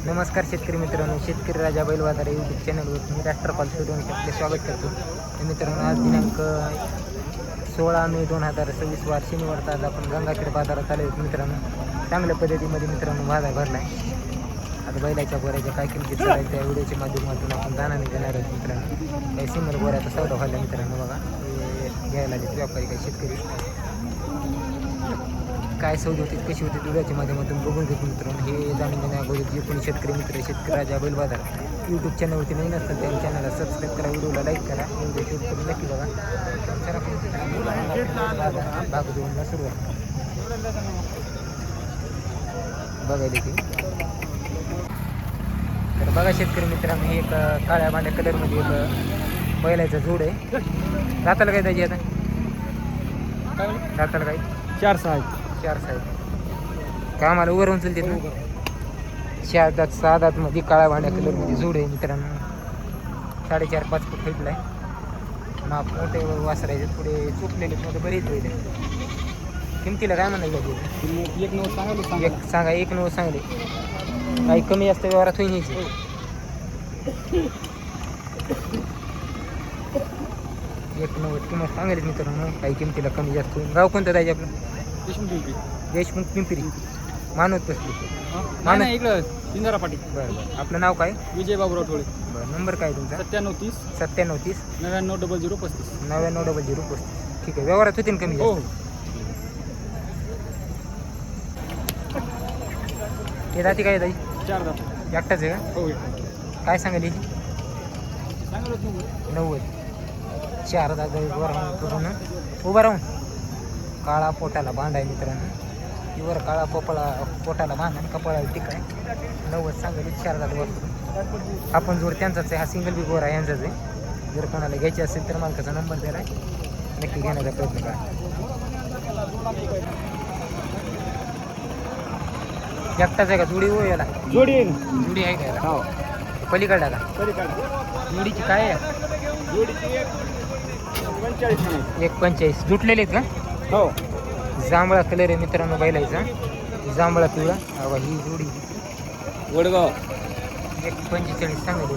नमस्कार शेतकरी मित्रांनो, शेतकरी राजा बैल बाजार यूट्यूब चॅनलवर मी राष्ट्रपाल सूर्यवंशी आपले स्वागत करतो. तर मित्रांनो, आज दिनांक 16 मे 2026 वार शनिवारचा आज आपण गंगाखेड बाजारात आले आहेत. मित्रांनो, चांगल्या पद्धतीमध्ये मित्रांनो बाजार भरला आहे. आता बैलाच्या गोऱ्याच्या काय किमतीत चालायचं त्या व्हिडिओच्या माध्यमातून आपण जाणाने घेणार आहोत. मित्रांनो, काही सिंगल गोऱ्याचा सौदा व्हायला मित्रांनो बघा, हे घ्यायला आले व्यापारी काही शेतकरी काय सौदी होती कशी होती व्हिडिओच्या माध्यमातून बघून घेतो. मित्रांनो, हे जाणून घेण्या अगोदर जे कोणी शेतकरी मित्र शेतकरी राजा बैल बाजार यूट्यूब चॅनलवरती नवीन असतात त्या चॅनलला सबस्क्राईब करा, व्हिडिओला लाईक करा, व्हिडिओ शेअर करून नक्की बघा. भाग देऊनला सुरुवात बघायला ती. तर बघा शेतकरी मित्रांनो, हे एक काळ्या भांड्या कलरमध्ये एक बैलाचा जोड आहे. राताला काय त्याची आता राताला काय 4 साहेब का आम्हाला उभं राहून चलते ना. 6 दात मध्ये काळ्या भांड्या कलरमध्ये जोड आहे मित्रांनो. 4.5-5 फूट फेकला आहे. माप मोठे वासरायचे थोडे चुकलेले मध्ये बरेच होईल. किमतीला काय म्हणायला पाहिजे? 1.9 सांगा. एक सांगा, 1.9 सांगले. काही कमी जास्त व्यवहारात होईल यायची. 1.9 किंमत सांगायला मित्रांनो. काही किमतीला कमी जास्त होईल. गाव कोणतं जायचे आपलं? देशमुख पिंपरी मानवत बसली माना इकडं इंदिरा पाटील. बरं. आपलं नाव काय? विजय बाबूराव ठोळे. बरं. नंबर काय तुमचा? 9730 9730 990035. 990035. ठीक आहे. व्यवहारात होतील कमी हो. हे जाती काय ताई? 4 दात. एकटाच आहे का? हो. काय सांगाल याची? सांगा 90. 4 दात करून उभा राहून काळा पोटाला बांध आहे मित्रांनो. वर काळा पोटाला बांध आणि कपाळाला टिक आहे. 90 सांगली 4 दात वरतो. आपण जोड त्यांचाच आहे. हा सिंगल बी गोरा यांचाच आहे. जर कोणाला घ्यायची असेल तर मालकाचा नंबर द्यायला नक्की घेण्याचा प्रयत्न करा. एकटाच आहे का? जोडी हो याला? जोडी आहे. जोडी आहे का याला? हो. पलीकडला का? जोडीची काय आहे? जोडीची 45. 1.45 जुटलेले आहेत का? हो. जांभळा कलर आहे मित्रांनो बैलाचा. जांभळा पिवळा. ही जोडी वडगाव 1.45 सांगले.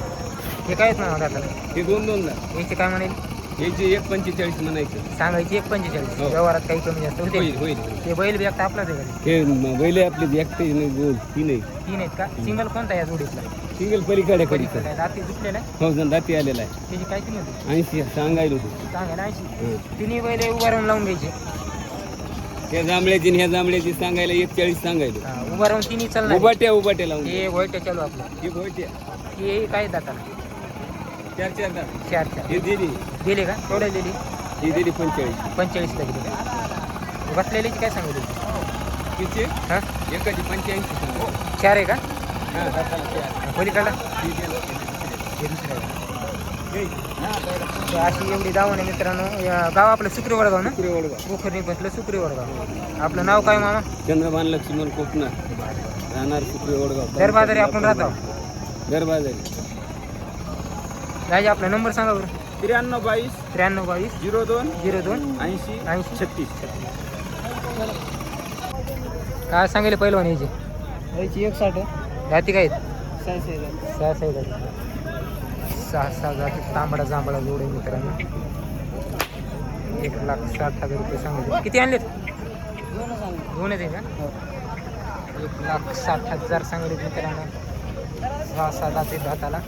हे काय आहेत ना दादा? हे 2 याचे काय म्हणेल? याची 1.45 म्हणायचं. सांगायची 1.45. हो. व्यवहारात काही कमी जास्त होते. होईल. ते बैल बी एकटा आपलाच आहे का? हे बैल आपले एकटे नाही, 2-3 आहे. 3 आहेत का? सिंगल कोणता या जोडीतला? सिंगल पलीकडे पलीकडे रात्री जुटलेला आहे. हो. दाती आलेला आहे. त्याची काय किंमत? 80 सांगायला होतं. सांगायला 80. तिन्ही बैल उभा राहून लावून घ्यायचे. त्या जांभळ्याची ह्या जांभळ्याची सांगायला 1.40 सांगायला. उभा राहून तिन्ही चालणार. उभाट्या लावून. हे गोयट्या चालू आपलं. हे गोट्या हे काय दाताला? 4 दात. 4 हे दिली. दिले का? तेवढ्या दिली. ही दिली 45. 45 ला दिली का? बसलेलीची काय सांगितली? तिचे हां एकाची 85. 4 आहे का? हां दाताला 4. पलीकडला ही दिली. हे दुसरं आहे. अशी एवढी दावण आहे मित्रांनो. गाव आपलं सुक्री वडगाव ना? सुक्री वडगाव. पोखरणी बसलं सुक्री वडगाव. आपलं नाव काय मामा? चंद्रभान लक्ष्मण कोकणा राहणार सुक्री वडगाव. दर बाजारी आपण राहतो. दरबाजारी. राजा आपला नंबर सांगा बरं. 93 22 93 22 02 02 80 80 36. काय सांगेल पहिलवान याची? याची 160. जाती काय? 6 6 जाती. तांबडा जांभळा जोड आहे मित्रांनो. 1,60,000 रुपये सांगितले. किती आणलेत? 2 आहे का? 1,60,000 सांगितले मित्रांनो. 6 जाती दाताला.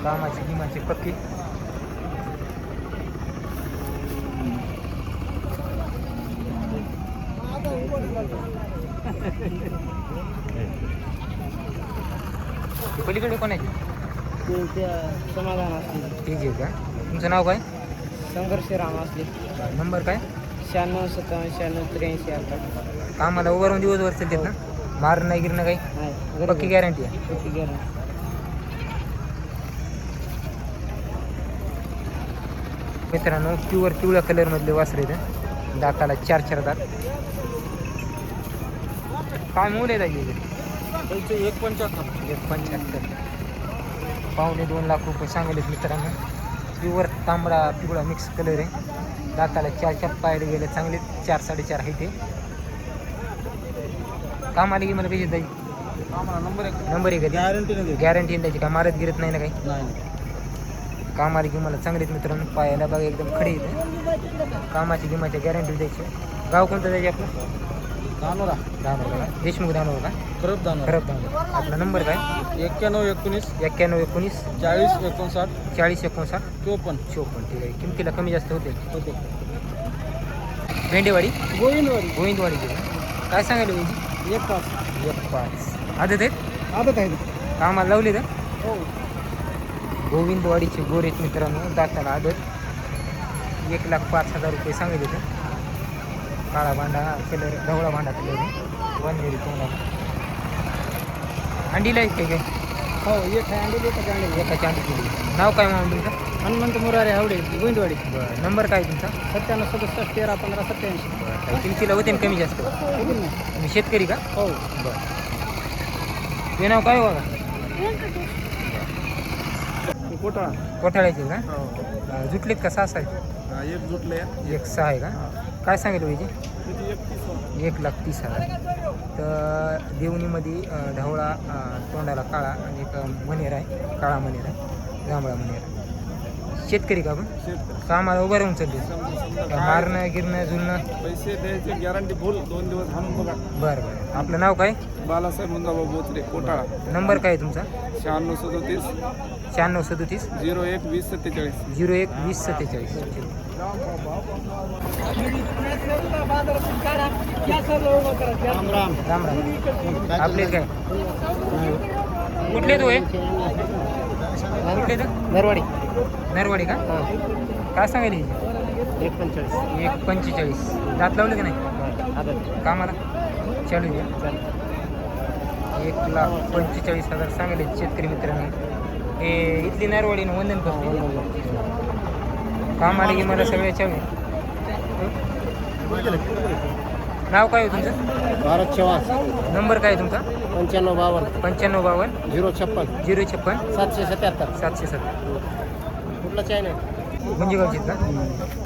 कामाची किमाची पक्की. पलीकडे कोणाची? समाधान असले. ठीक आहे का? तुमचं नाव काय? संघर्ष राम असले. नंबर काय? 96 57 96 83 88. कामाला उभं राहून दिवसभर चालतात ना? मारणं नाही गिरणं काही? नाही. पक्की गॅरंटी आहे. पक्की गॅरंटी. मित्रांनो, पिवळ्या कलरमधले वासरे आहेत. दाताला 4 दात. काय मूल आहे त्याची? 1.75. 1.25 लाख रुपये सांगलेत मित्रांनो. प्युअर तांबडा पिवळा मिक्स कलर आहे. दाताला 4 पायले गेले चांगले 4 साडेचार आहे ते. काम आली की मला कशी जाईल नंबर एक गॅरंटी त्याची काय मारत गिरत नाही ना काही काम आली की मला चांगलीच मित्रांनो पायाला बघा एकदम खडी येते कामाची गिमाची गॅरंटी द्यायची गाव कोणतं द्यायचे आपलं दानोरा का देशमुख दानोरा का खरब दानोरा आपला नंबर काय 91 91 40 59 40 59 54 ठीक आहे किमतीला कमी जास्त होते भेंडेवाडी गोविंदवाडी काय सांगायला पाहिजे 1.5 आदत आहेत कामाला लावले तर गोविंदवाडीचे गोरेत मित्रांनो दाताला आदत 1,05,000 रुपये सांगितले तर काळा भांडा कलर ढवळा भांडा कलर वनवेरी तोंडाला अंडीला आहेत काय हो एक आहे अंडी एका चांदी केली नाव काय म्हणून तुमचं हनुमंत मुरारे आवडे गोविंदवाडी बरं नंबर काय तुमचा 97 67 13 15 87. बरं काही किमतीला होते ना कमी जास्त तुम्ही शेतकरी का हो बरं ते नाव काय बघा कोठाळ्याचे का जुटलेत का 6 आहेत एक जुटले 1.6 आहे का काय सांगितलं पाहिजे 1,30,000 तर देवणीमध्ये ढवळा तोंडाला काळा आणि एक मनेर आहे काळा मनेर आहे जांभळा मनेर आहे शेतकरी का आपण कामाला उभं राहून चालले मारणं गिरणं झुलणं पैसे द्यायचे गॅरंटी फुल 2 दिवस आणून बघा बरं आपलं नाव काय बालासाहेब मुंदाबाई बोचरे कोटाळा नंबर काय तुमचा 96 96 01 20 47 01 20 47 राम राम आपले काय कुठले तो आहे कुठले तर नरवाडी का काय सांगायली 1.45 दात लावले का नाही कामाला चालू द्या 1,45,000 सांगले शेतकरी मित्रांनो हे इथली नरवाडी वंदन करते काम आले की मला सगळ्या चालू नाव काय आहे तुमचं भारत चव्हाण नंबर काय आहे तुमचा 95 55 056 056 777 770 कुठला चायना गुंजेगावची का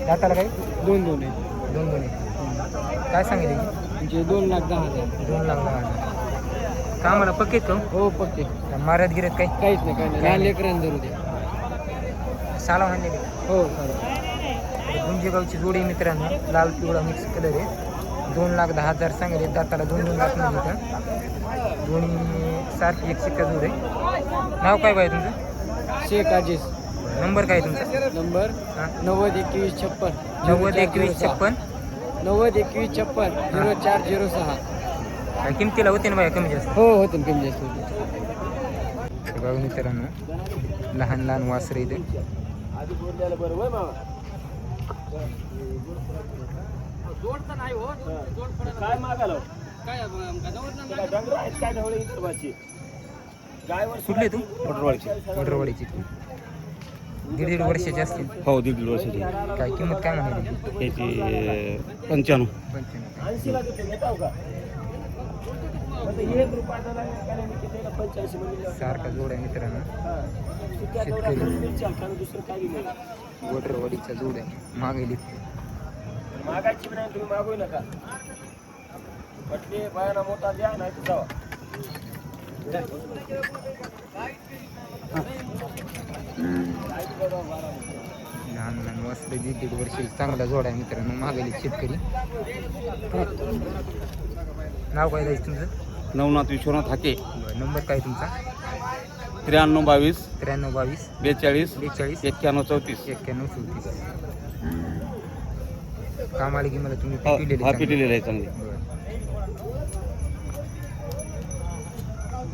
दाताला काय 2 दोन आहे काय सांगितले म्हणजे 2,10,000 2,10,000 कामाला पक्केत का हो पक्के मारत गिरत काही काहीच नाही काही नाही लहान लेकरांना धरू द्या साला आणलेले हो गुंजेगावची जोडी मित्रांनो लाल पिवळा मिक्स कलर आहे 2,10,000 सांगले दाताला 2 लाख नाही का दोन्ही सारखी एक शिक्का जोड आहे नाव काय बाय तुमचं शेख अजीज नंबर काय तुमचा नंबर हां 90 21 56 90 21 56 90 21 56 0406 काय किमतीला होते ना बाया कमी जास्त हो होते कमी जास्त होते बघा मित्रांनो लहान लहान वासरे इथे कुठले तू वडरवाडीची दीड वर्षाची असतील हो 1.5 वर्षाची काय किंमत काय म्हणाली याची 95. सारखा जोड आहे मित्रांनो शेतकरी वडरवाडीचा जोड आहे मागेली मागायची नाही तुम्ही मागू नका बायाना मोठा द्या नाही तर जावा लहान लहान वासरे 1.5 वर्षाची चांगला जोड आहे मित्रांनो मागेली शेतकरी नाव काय द्यायचं तुमचं नवनाथ विश्वनाथ हाके. नंबर काय तुमचा 93 22 93 22 42 42 91 34. 91 34 काम आले की मला तुम्ही हा पिलेले पिलेलं आहे चांगली.